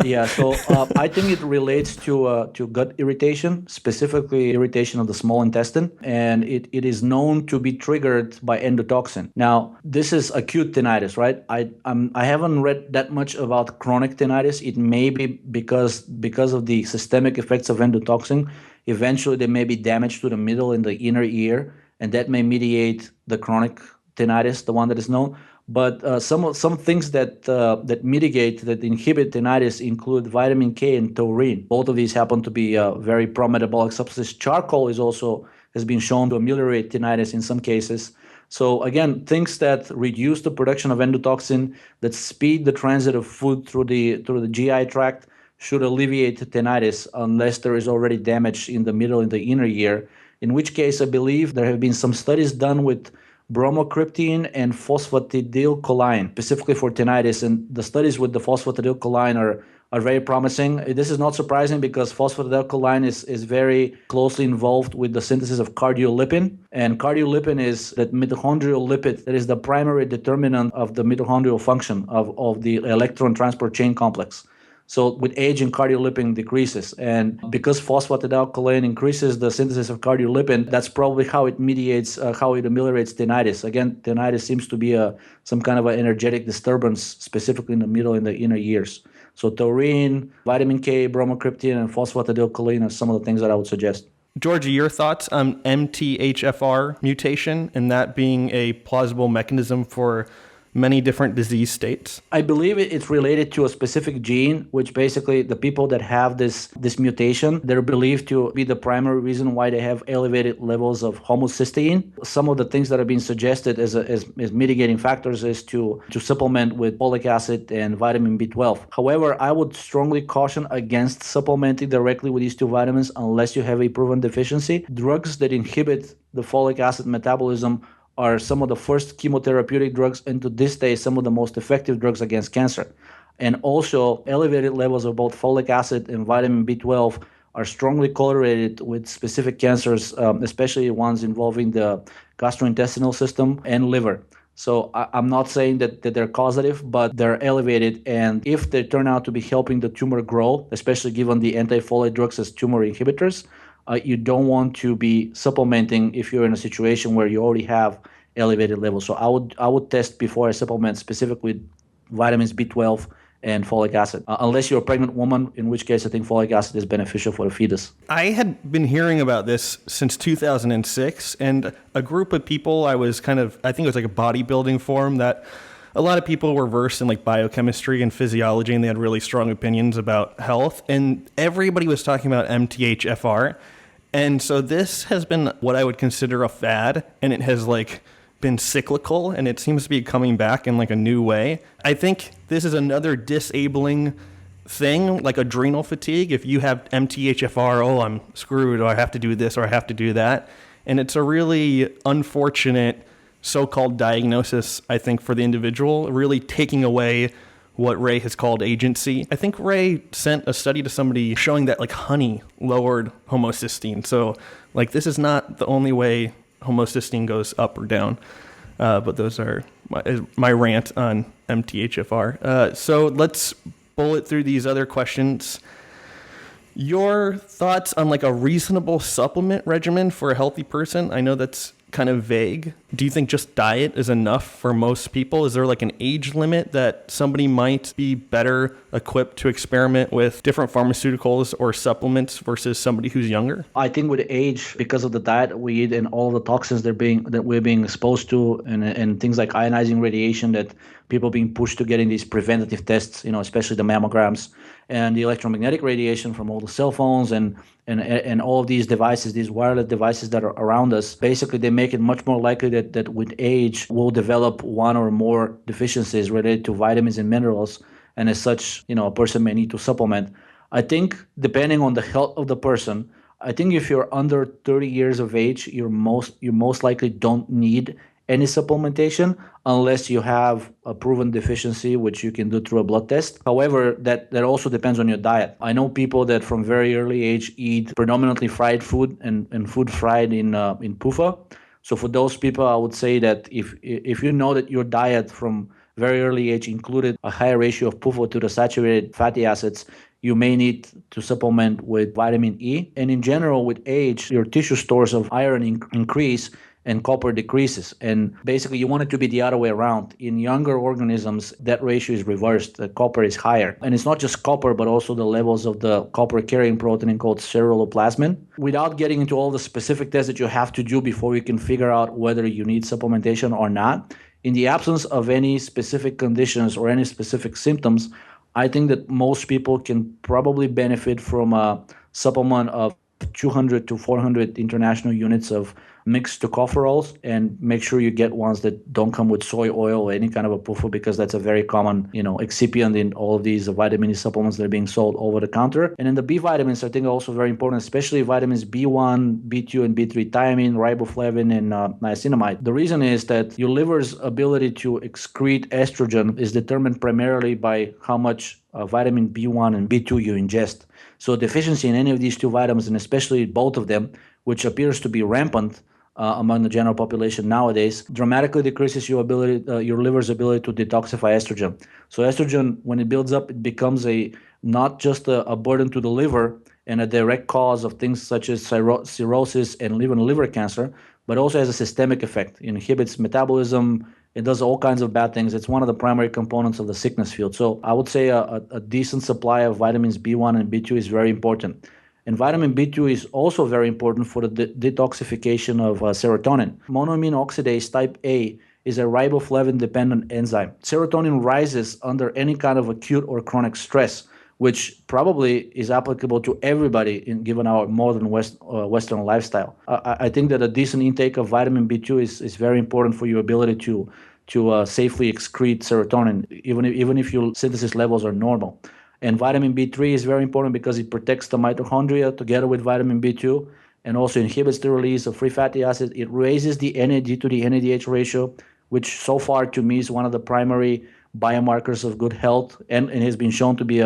Yeah, so I think it relates to gut irritation, specifically irritation of the small intestine, and it is known to be triggered by endotoxin. Now, this is acute tinnitus, right? I haven't read that much about chronic tinnitus. It may be because of the systemic effects of endotoxin. Eventually, there may be damage to the middle and the inner ear, and that may mediate the chronic tinnitus, the one that is known. But some things that mitigate, that inhibit tinnitus include vitamin K and taurine. Both of these happen to be very pro-metabolic substances. Charcoal has been shown to ameliorate tinnitus in some cases. So again, things that reduce the production of endotoxin, that speed the transit of food through the GI tract, should alleviate tinnitus unless there is already damage in the middle and the inner ear. In which case, I believe there have been some studies done with bromocriptine and phosphatidylcholine, specifically for tinnitus. And the studies with the phosphatidylcholine are very promising. This is not surprising because phosphatidylcholine is very closely involved with the synthesis of cardiolipin. And cardiolipin is that mitochondrial lipid that is the primary determinant of the mitochondrial function of the electron transport chain complex. So with aging, cardiolipin decreases. And because phosphatidylcholine increases the synthesis of cardiolipin, that's probably how it mediates, how it ameliorates tinnitus. Again, tinnitus seems to be some kind of an energetic disturbance, specifically in the middle and the inner ears. So taurine, vitamin K, bromocriptine, and phosphatidylcholine are some of the things that I would suggest. Georgi, your thoughts on MTHFR mutation and that being a plausible mechanism for many different disease states? I believe it's related to a specific gene, which basically the people that have this mutation, they're believed to be the primary reason why they have elevated levels of homocysteine. Some of the things that have been suggested as mitigating factors is to supplement with folic acid and vitamin B12. However, I would strongly caution against supplementing directly with these two vitamins unless you have a proven deficiency. Drugs that inhibit the folic acid metabolism are some of the first chemotherapeutic drugs, and to this day, some of the most effective drugs against cancer. And also, elevated levels of both folic acid and vitamin B12 are strongly correlated with specific cancers, especially ones involving the gastrointestinal system and liver. So I'm not saying that they're causative, but they're elevated. And if they turn out to be helping the tumor grow, especially given the anti-folate drugs as tumor inhibitors, you don't want to be supplementing if you're in a situation where you already have elevated levels. So I would test before I supplement specifically with vitamins B12 and folic acid, unless you're a pregnant woman, in which case I think folic acid is beneficial for the fetus. I had been hearing about this since 2006, and a group of people I think it was like a bodybuilding forum that a lot of people were versed in like biochemistry and physiology, and they had really strong opinions about health, and everybody was talking about MTHFR. And so this has been what I would consider a fad, and it has like been cyclical, and it seems to be coming back in like a new way. I think this is another disabling thing, like adrenal fatigue. If you have MTHFR, oh, I'm screwed, or I have to do this, or I have to do that. And it's a really unfortunate so-called diagnosis, I think, for the individual, really taking away what Ray has called agency. I think Ray sent a study to somebody showing that like honey lowered homocysteine. So like this is not the only way homocysteine goes up or down. But those are my rant on MTHFR. So let's bullet through these other questions. Your thoughts on like a reasonable supplement regimen for a healthy person? I know that's kind of vague. Do you think just diet is enough for most people? Is there like an age limit that somebody might be better equipped to experiment with different pharmaceuticals or supplements versus somebody who's younger? I think with age, because of the diet we eat and all the toxins that we're being exposed to, and things like ionizing radiation that people being pushed to getting these preventative tests, especially the mammograms, and the electromagnetic radiation from all the cell phones and all of these devices, these wireless devices that are around us, basically they make it much more likely that with age we'll develop one or more deficiencies related to vitamins and minerals, and as such, a person may need to supplement. I think depending on the health of the person, I think if you're under 30 years of age, you most likely don't need any supplementation unless you have a proven deficiency, which you can do through a blood test. However, that also depends on your diet. I know people that from very early age eat predominantly fried food and food fried in PUFA. So for those people, I would say that if you know that your diet from very early age included a higher ratio of PUFA to the saturated fatty acids, you may need to supplement with vitamin E. And in general, with age, your tissue stores of iron increase and copper decreases. And basically, you want it to be the other way around. In younger organisms, that ratio is reversed. The copper is higher. And it's not just copper, but also the levels of the copper-carrying protein called ceruloplasmin. Without getting into all the specific tests that you have to do before you can figure out whether you need supplementation or not, in the absence of any specific conditions or any specific symptoms, I think that most people can probably benefit from a supplement of 200 to 400 international units of mixed tocopherols, and make sure you get ones that don't come with soy oil or any kind of a PUFA, because that's a very common, excipient in all of these vitamin E supplements that are being sold over the counter. And then the B vitamins, I think, are also very important, especially vitamins B1, B2, and B3, thiamine, riboflavin, and niacinamide. The reason is that your liver's ability to excrete estrogen is determined primarily by how much vitamin B1 and B2 you ingest. So deficiency in any of these two vitamins, and especially both of them, which appears to be rampant among the general population nowadays, dramatically decreases your liver's ability to detoxify estrogen. So estrogen, when it builds up, it becomes not just a burden to the liver and a direct cause of things such as cirrhosis and even liver cancer, but also has a systemic effect. It inhibits metabolism, It does all kinds of bad things. It's one of the primary components of the sickness field. So I would say a decent supply of vitamins B1 and B2 is very important. And vitamin B2 is also very important for the detoxification of serotonin. Monoamine oxidase type A is a riboflavin-dependent enzyme. Serotonin rises under any kind of acute or chronic stress, which probably is applicable to everybody given our modern Western lifestyle. I think that a decent intake of vitamin B2 is very important for your ability to safely excrete serotonin, even if your synthesis levels are normal. And vitamin B3 is very important because it protects the mitochondria together with vitamin B2 and also inhibits the release of free fatty acids. It raises the NAD to the NADH ratio, which so far to me is one of the primary biomarkers of good health, and has been shown to be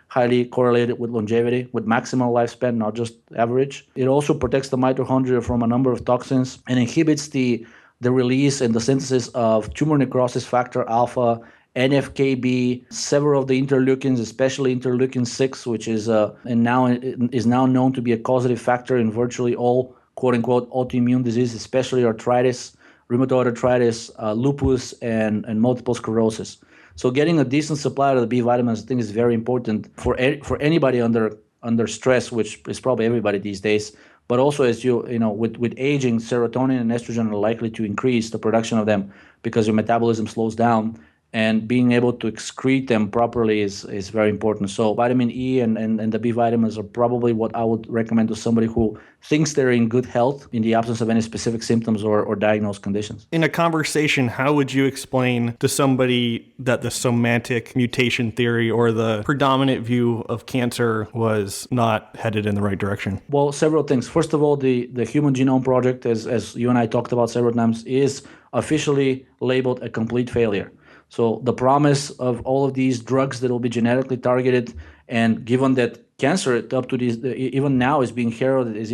highly correlated with longevity, with maximal lifespan, not just average. It also protects the mitochondria from a number of toxins and inhibits the release and the synthesis of tumor necrosis factor alpha, NFKB, several of the interleukins, especially interleukin 6, which is now known to be a causative factor in virtually all quote-unquote autoimmune diseases, especially arthritis, rheumatoid arthritis, lupus, and multiple sclerosis. So getting a decent supply of the B vitamins, I think, is very important for anybody under stress, which is probably everybody these days. But also, as with aging, serotonin and estrogen are likely to increase the production of them because your metabolism slows down. And being able to excrete them properly is very important. So vitamin E and the B vitamins are probably what I would recommend to somebody who thinks they're in good health in the absence of any specific symptoms or diagnosed conditions. In a conversation, how would you explain to somebody that the somatic mutation theory or the predominant view of cancer was not headed in the right direction? Well, several things. First of all, the Human Genome Project, as you and I talked about several times, is officially labeled a complete failure. So the promise of all of these drugs that will be genetically targeted, and given that cancer up to this even now is being heralded is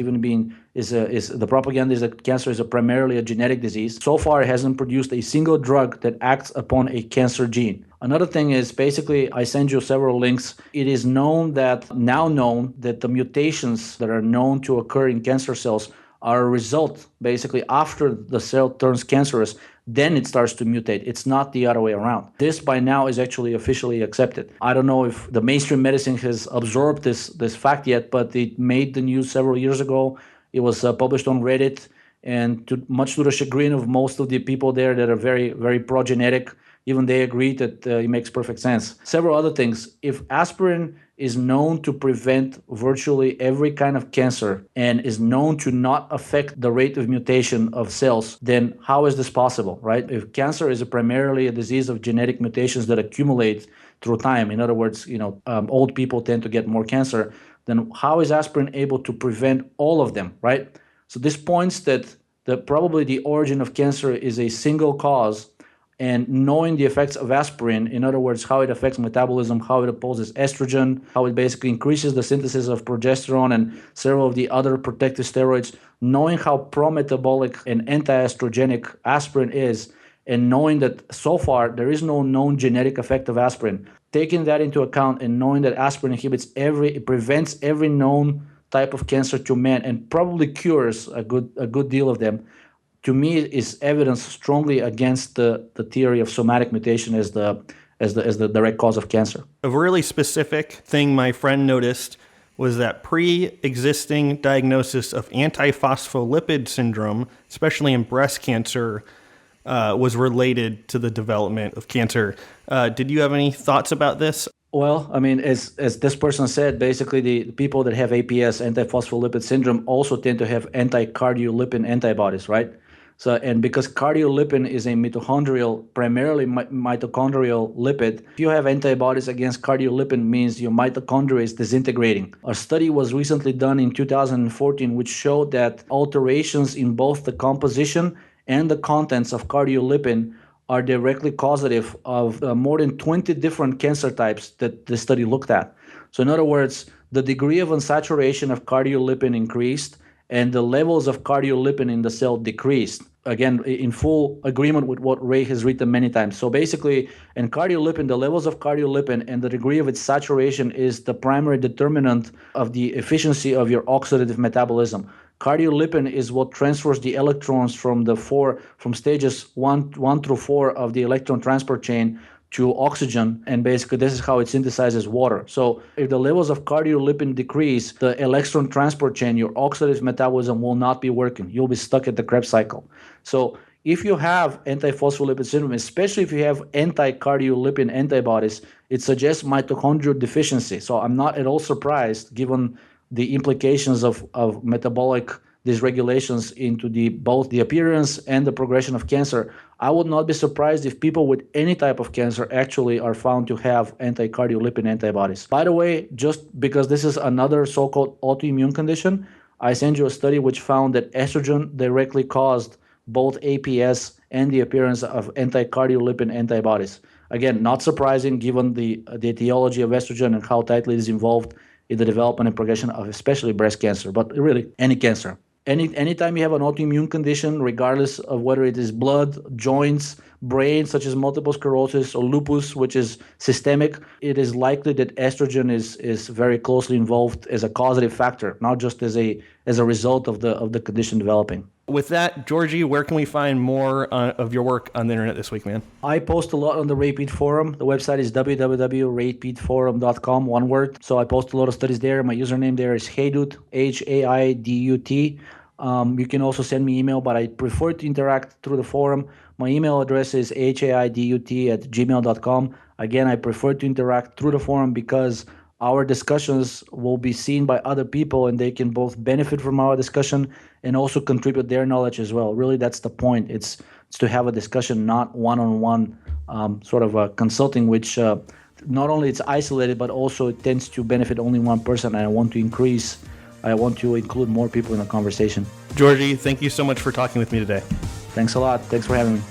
the propaganda is that cancer is primarily a genetic disease. So far, it hasn't produced a single drug that acts upon a cancer gene. Another thing is, basically, I send you several links. It is now known that the mutations that are known to occur in cancer cells are a result, basically, after the cell turns cancerous, then it starts to mutate. It's not the other way around. This by now is actually officially accepted. I don't know if the mainstream medicine has absorbed this fact yet, but it made the news several years ago. It was published on Reddit, and much to the chagrin of most of the people there that are very, very pro-genetic, even they agree that it makes perfect sense. Several other things. If aspirin is known to prevent virtually every kind of cancer and is known to not affect the rate of mutation of cells, then how is this possible, right? If cancer is primarily a disease of genetic mutations that accumulate through time, in other words, old people tend to get more cancer, then how is aspirin able to prevent all of them, right? So this points that probably the origin of cancer is a single cause. And knowing the effects of aspirin, in other words, how it affects metabolism, how it opposes estrogen, how it basically increases the synthesis of progesterone and several of the other protective steroids, knowing how pro-metabolic and anti-estrogenic aspirin is, and knowing that so far there is no known genetic effect of aspirin, taking that into account and knowing that aspirin it prevents every known type of cancer to man and probably cures a good deal of them, to me, is evidence strongly against the theory of somatic mutation as the direct cause of cancer. A really specific thing my friend noticed was that pre-existing diagnosis of antiphospholipid syndrome, especially in breast cancer, was related to the development of cancer. Did you have any thoughts about this? Well, I mean, as this person said, basically the people that have APS, antiphospholipid syndrome, also tend to have anti-cardiolipin antibodies, right? So, and because cardiolipin is a primarily mitochondrial lipid, if you have antibodies against cardiolipin, means your mitochondria is disintegrating. A study was recently done in 2014, which showed that alterations in both the composition and the contents of cardiolipin are directly causative of more than 20 different cancer types that the study looked at. So in other words, the degree of unsaturation of cardiolipin increased and the levels of cardiolipin in the cell decreased. Again, in full agreement with what Ray has written many times. So basically, in cardiolipin, the levels of cardiolipin and the degree of its saturation is the primary determinant of the efficiency of your oxidative metabolism. Cardiolipin is what transfers the electrons from stages one through 4 of the electron transport chain to oxygen, and basically this is how it synthesizes water. So if the levels of cardiolipin decrease, the electron transport chain, your oxidative metabolism will not be working. You'll be stuck at the Krebs cycle. So if you have antiphospholipid syndrome, especially if you have anti-cardiolipin antibodies, it suggests mitochondrial deficiency. So I'm not at all surprised, given the implications of metabolic dysregulations into both the appearance and the progression of cancer. I would not be surprised if people with any type of cancer actually are found to have anti-cardiolipin antibodies. By the way, just because this is another so-called autoimmune condition, I sent you a study which found that estrogen directly caused both APS and the appearance of anti-cardiolipin antibodies. Again, not surprising given the etiology of estrogen and how tightly it is involved in the development and progression of especially breast cancer, but really any cancer. Anytime you have an autoimmune condition, regardless of whether it is blood, joints, brain, such as multiple sclerosis, or lupus, which is systemic, it is likely that estrogen is very closely involved as a causative factor, not just as a result of the condition developing. With that, Georgi, where can we find more of your work on the internet this week, man? I post a lot on the RatePeed forum. The website is www.ratepeedforum.com, one word. So I post a lot of studies there. My username there is Haidut, Haidut. You can also send me email, but I prefer to interact through the forum. My email address is haidut@gmail.com. Again, I prefer to interact through the forum because our discussions will be seen by other people and they can both benefit from our discussion and also contribute their knowledge as well. Really, that's the point. It's to have a discussion, not one-on-one sort of a consulting, which not only it's isolated, but also it tends to benefit only one person. And I want to include more people in the conversation. Georgi, thank you so much for talking with me today. Thanks a lot. Thanks for having me.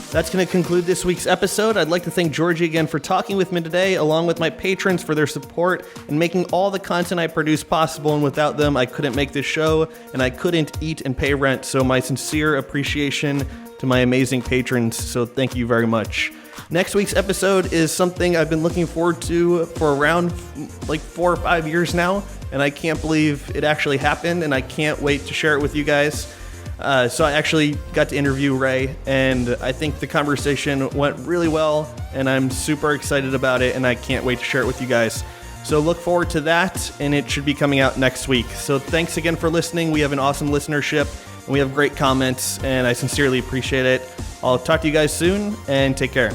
That's going to conclude this week's episode. I'd like to thank Georgi again for talking with me today, along with my patrons for their support and making all the content I produce possible. And without them, I couldn't make this show and I couldn't eat and pay rent. So my sincere appreciation to my amazing patrons. So thank you very much. Next week's episode is something I've been looking forward to for around like 4 or 5 years now. And I can't believe it actually happened. And I can't wait to share it with you guys. So I actually got to interview Ray, and I think the conversation went really well, and I'm super excited about it, and I can't wait to share it with you guys. So look forward to that, and it should be coming out next week. So thanks again for listening. We have an awesome listenership, and we have great comments, and I sincerely appreciate it. I'll talk to you guys soon, and take care.